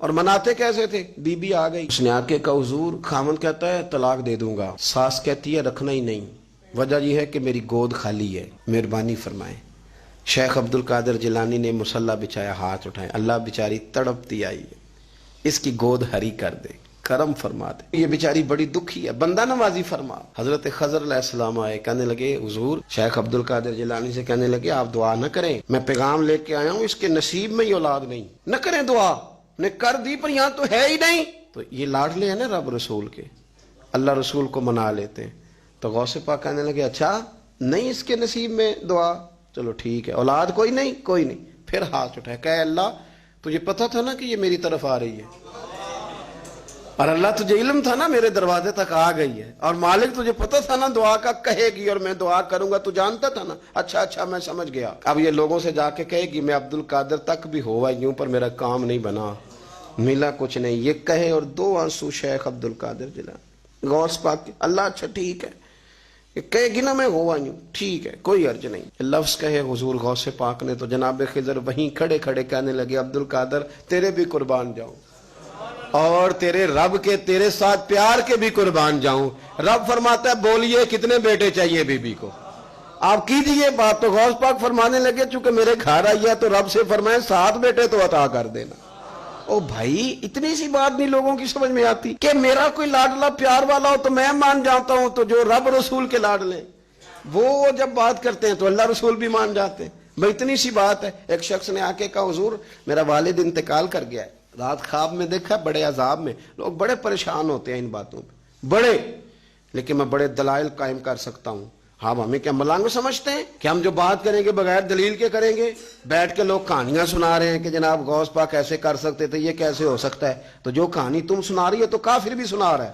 اور مناتے کیسے تھے؟ بی بی آ گئی، اس نے آ کے کہا حضور، خامن کہتا ہے طلاق دے دوں گا، ساس کہتی ہے رکھنا ہی نہیں، وجہ یہ ہے کہ میری گود خالی ہے، مہربانی فرمائیں۔ شیخ عبد القادر جیلانی نے مصلی بچھایا، ہاتھ اٹھائے، اللہ بیچاری تڑپتی آئی ہے، اس کی گود ہری کر دے، کرم فرما دے، یہ بیچاری بڑی دکھی ہے، بندہ نوازی فرما۔ حضرت خضر علیہ السلام آئے، کہنے لگے حضور، شیخ عبد القادر جیلانی سے کہنے لگے آپ دعا نہ کریں، میں پیغام لے کے آیا ہوں، اس کے نصیب میں ہی اولاد نہیں، نہ کریں دعا، نے کر دی پر یہاں تو ہے ہی نہیں۔ تو یہ لاڈلے ہیں نا رب رسول کے، اللہ رسول کو منا لیتے ہیں۔ تو غوث پاک کہنے لگے اچھا نہیں اس کے نصیب میں دعا، چلو ٹھیک ہے، اولاد کوئی نہیں، کوئی نہیں۔ پھر ہاتھ اٹھائے، کہ اللہ تجھے پتا تھا نا کہ یہ میری طرف آ رہی ہے، اور اللہ تجھے علم تھا نا میرے دروازے تک آ گئی ہے، اور مالک تجھے پتا تھا نا دعا کا کہے گی اور میں دعا کروں گا، تو جانتا تھا نا۔ اچھا میں سمجھ گیا، اب یہ لوگوں سے جا کے کہے گی میں عبد القادر تک بھی ہوا یوں پر میرا کام نہیں بنا، ملا کچھ نہیں، یہ کہے اور دو آنسو شیخ عبد القادر جیلانی غوث پاک، اللہ اچھا ٹھیک ہے، یہ کہے گی نا میں ہوا یوں، ٹھیک ہے کوئی عرض نہیں، لفظ کہے حضور غوث پاک نے تو جناب خضر وہیں کھڑے کھڑے کہنے لگے عبد القادر تیرے بھی قربان جاؤں، اور تیرے رب کے تیرے ساتھ پیار کے بھی قربان جاؤں۔ رب فرماتا ہے بولیے کتنے بیٹے چاہیے بی بی کو، آپ کیجئے بات۔ تو غوث پاک فرمانے لگے چونکہ میرے گھر آئی ہے تو رب سے فرمائے 7 بیٹے تو عطا کر دینا۔ او بھائی اتنی سی بات نہیں لوگوں کی سمجھ میں آتی کہ میرا کوئی لاڈلا پیار والا ہو تو میں مان جاتا ہوں، تو جو رب رسول کے لاڈلے وہ جب بات کرتے ہیں تو اللہ رسول بھی مان جاتے ہیں۔ بھائی اتنی سی بات ہے۔ ایک شخص نے آ کے کہا حضور میرا والد انتقال کر گیا ہے، رات خواب میں دیکھا بڑے عذاب میں، لوگ بڑے پریشان ہوتے ہیں ان باتوں پہ بڑے، لیکن میں بڑے دلائل قائم کر سکتا ہوں۔ ہاں ہمیں کیا ملنگ سمجھتے ہیں کہ ہم جو بات کریں گے بغیر دلیل کے کریں گے؟ بیٹھ کے لوگ کہانیاں سنا رہے ہیں کہ جناب غوث پاک ایسے کر سکتے تھے، یہ کیسے ہو سکتا ہے؟ تو جو کہانی تم سنا رہی ہو تو کافر بھی سنا رہا ہے،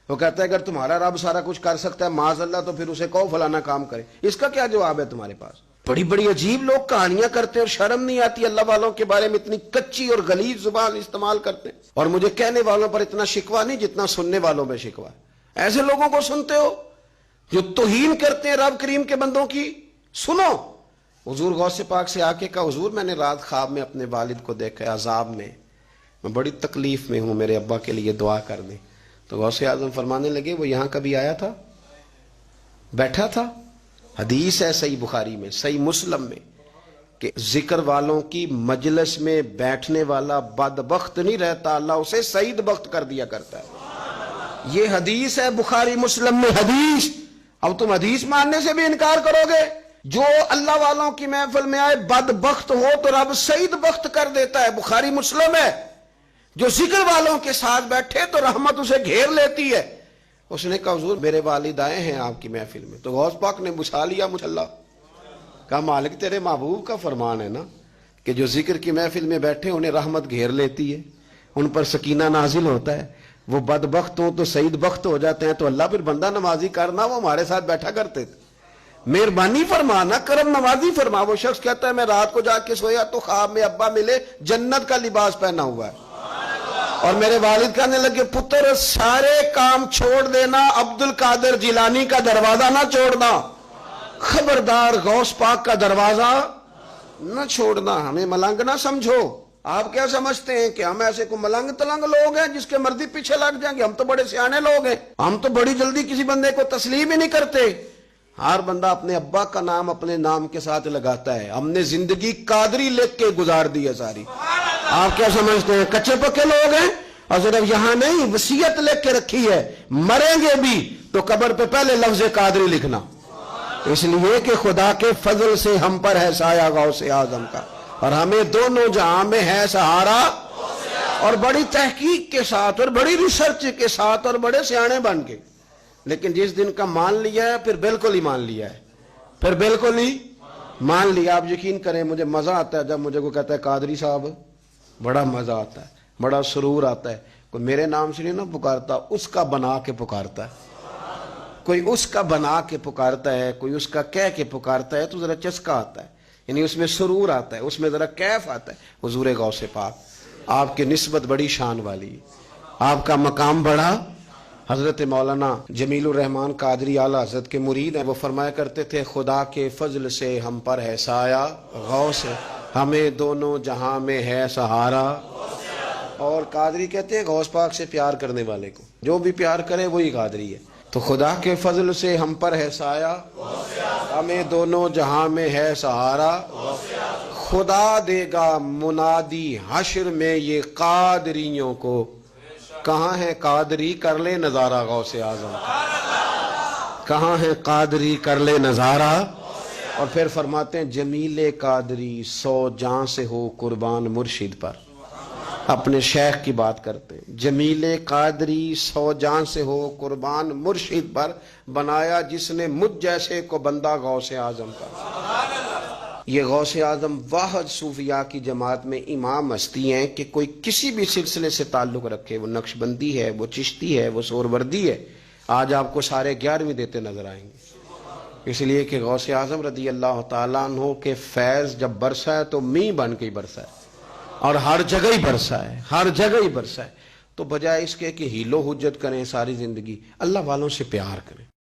وہ کہتا ہے اگر تمہارا رب سارا کچھ کر سکتا ہے معاذ اللہ تو پھر اسے کہو فلانا کام کرے، اس کا کیا جواب ہے تمہارے پاس؟ بڑی بڑی عجیب لوگ کہانیاں کرتے ہیں اور شرم نہیں آتی اللہ والوں کے بارے میں اتنی کچی اور غلیظ زبان استعمال کرتے ہیں، اور مجھے کہنے والوں پر اتنا شکوہ نہیں جتنا سننے والوں میں شکوہ ہے۔ ایسے لوگوں کو سنتے ہو جو توہین کرتے ہیں رب کریم کے بندوں کی؟ سنو، حضور غوث پاک سے آ کے کہا حضور میں نے رات خواب میں اپنے والد کو دیکھا عذاب میں بڑی تکلیف میں ہوں، میرے ابا کے لیے دعا کر دیں۔ تو غوث اعظم فرمانے لگے وہ یہاں کبھی آیا تھا، بیٹھا تھا؟ حدیث ہے صحیح بخاری میں، صحیح مسلم میں، کہ ذکر والوں کی مجلس میں بیٹھنے والا بدبخت نہیں رہتا، اللہ اسے سعید بخت کر دیا کرتا ہے۔ یہ حدیث ہے بخاری مسلم میں، حدیث۔ اب تم حدیث ماننے سے بھی انکار کرو گے؟ جو اللہ والوں کی محفل میں آئے بدبخت ہو تو رب سعید بخت کر دیتا ہے، بخاری مسلم ہے۔ جو ذکر والوں کے ساتھ بیٹھے تو رحمت اسے گھیر لیتی ہے۔ اس نے کہا حضور میرے والد آئے ہیں آپ کی محفل میں، تو غوث پاک نے بچھا لیا مصلی، کہا مالک تیرے محبوب کا فرمان ہے نا کہ جو ذکر کی محفل میں بیٹھے انہیں رحمت گھیر لیتی ہے، ان پر سکینہ نازل ہوتا ہے، وہ بدبخت ہوں تو سعید بخت ہو جاتے ہیں، تو اللہ پھر بندہ نوازی کرنا، وہ ہمارے ساتھ بیٹھا کرتے تھے، مہربانی فرمانا، کرم نوازی فرما۔ وہ شخص کہتا ہے میں رات کو جا کے سویا تو خواب میں ابا ملے جنت کا لباس پہنا ہوا ہے، اور میرے والد کہنے لگے پتر سارے کام چھوڑ دینا، عبد القادر جیلانی کا دروازہ نہ چھوڑنا، خبردار غوث پاک کا دروازہ نہ چھوڑنا، ہمیں ملنگ نہ سمجھو۔ آپ کیا سمجھتے ہیں کہ ہم ایسے کو ملنگ تلنگ لوگ ہیں جس کے مرضی پیچھے لگ جائیں گے؟ ہم تو بڑے سیانے لوگ ہیں، ہم تو بڑی جلدی کسی بندے کو تسلیم ہی نہیں کرتے۔ ہر بندہ اپنے ابا کا نام اپنے نام کے ساتھ لگاتا ہے، ہم نے زندگی قادری لکھ کے گزار دی ہے ساری۔ آپ کیا سمجھتے ہیں کچے پکے لوگ ہیں؟ اور صرف یہاں نہیں وصیت لکھ کے رکھی ہے مریں گے بھی تو قبر پہ پہلے لفظ قادری لکھنا، اس لیے کہ خدا کے فضل سے ہم پر ہے سایہ غوث اعظم کا، اور ہمیں دونوں جہاں میں ہے سہارا، اور بڑی تحقیق کے ساتھ اور بڑی ریسرچ کے ساتھ اور بڑے سیانے بن کے۔ لیکن جس دن کا مان لیا ہے پھر بالکل ہی مان لیا ہے، پھر بالکل ہی مان لیا۔ آپ یقین کریں مجھے مزہ آتا ہے جب مجھے کوئی کہتا ہے قادری صاحب، بڑا مزہ آتا ہے، بڑا سرور آتا ہے۔ کوئی میرے نام سے نہیں نہ پکارتا، اس کا بنا کے پکارتا ہے، کوئی اس کا بنا کے پکارتا ہے، کوئی اس کا کہہ کے پکارتا ہے، تو ذرا چسکا آتا ہے، یعنی اس میں سرور آتا ہے، اس میں ذرا کیف آتا ہے۔ حضور غوث پاک آپ کی نسبت بڑی شان والی، آپ کا مقام بڑا۔ حضرت مولانا جمیل الرحمن قادری اعلیٰ حضرت کے مرید ہیں، وہ فرمایا کرتے تھے خدا کے فضل سے ہم پر ہے سایہ غوث، ہمیں دونوں جہاں میں ہے سہارا، اور قادری کہتے ہیں غوث پاک سے پیار کرنے والے کو، جو بھی پیار کرے وہی قادری ہے۔ تو خدا کے فضل سے ہم پر ہے سایہ، ہمیں دونوں جہاں میں ہے سہارا، خدا دے گا منادی حشر میں یہ قادریوں کو، کہاں ہے قادری کر لے نظارہ غوث اعظم کا، کہاں ہے قادری کر لے نظارہ۔ اور پھر فرماتے ہیں جمیل قادری 100 جاں سے ہو قربان مرشد پر، اپنے شیخ کی بات کرتے ہیں، جمیل قادری 100 جاں سے ہو قربان مرشد پر، بنایا جس نے مجھ جیسے کو بندہ غوث اعظم کا۔ یہ غوث اعظم واحد صوفیاء کی جماعت میں امام ہستی ہیں کہ کوئی کسی بھی سلسلے سے تعلق رکھے، وہ نقشبندی ہے، وہ چشتی ہے، وہ سہروردی ہے، آج آپ کو سارے 11ویں دیتے نظر آئیں گے، اس لیے کہ غوث اعظم رضی اللہ تعالیٰ عنہ کے فیض جب برسا ہے تو می بن کے ہی برسا ہے، اور ہر جگہ ہی برسا ہے، ہر جگہ ہی برسا ہے۔ تو بجائے اس کے کہ ہیلو حجت کریں ساری زندگی، اللہ والوں سے پیار کریں۔